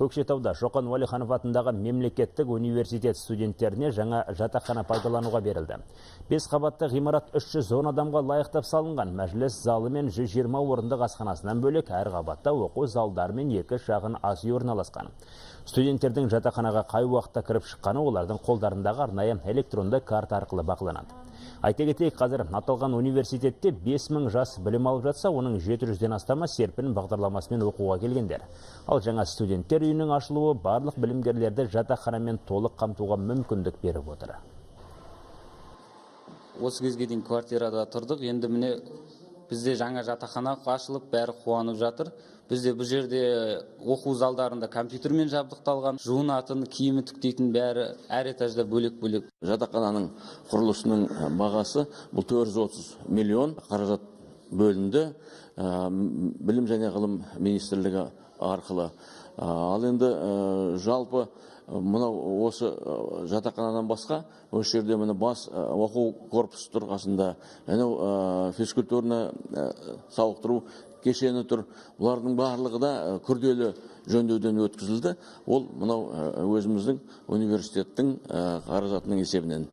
Көкшетауда Шоқан Уәлиханов атындағы мемлекеттік университет студенттеріне жаңа жатақхана пайдалануға берілді. 5 қабатты ғимарат 310 адамға лайықтап салынған. Мәжіліс залы мен 120 орындық асханасынан бөлек әр қабатта оқу залдары мен 2 шағын ас үй орналасқан. Студенттердің жатақханаға қай уақытта кіріп шыққаны олардың қолдарындағы арнайы электронды карта арқылы бақыланады. Айта кетейік, қазір аталған университетте 5000 жас білім алып жатса, оның 700-ден астамы серпін бағдарламасымен оқуға келгендер. Ал жаңа студенттер үйінің ашылуы барлық білімгерлерді жатақханамен толық қамтуға мүмкіндік беріп отыр. Осы кезге дейін квартирада тұрдық, енді міне бізде жаңа жатақхана ашылып, бәрі қуанып жатыр. Бізде бұл жерде оқу залдарында компьютермен жабдықталған, жуынатын, киімі түктейтін бәрі әр этажда бөлек-бөлек. Жатақхананың құрылысының бағасы бұл 430 миллион қаражат бөлінді білім және ғылым министрлігі арқылы. Ал енді жалпы мынау осы жатақханадан басқа осы жерде міне бас оқу корпусы тұрғасында, физкультурны сауықтыру кешені тұр. Бұлардың барлығы да күрделі жөндеуден өткізілді. Ол мынау өзіміздің университеттің қаражатының есебінен.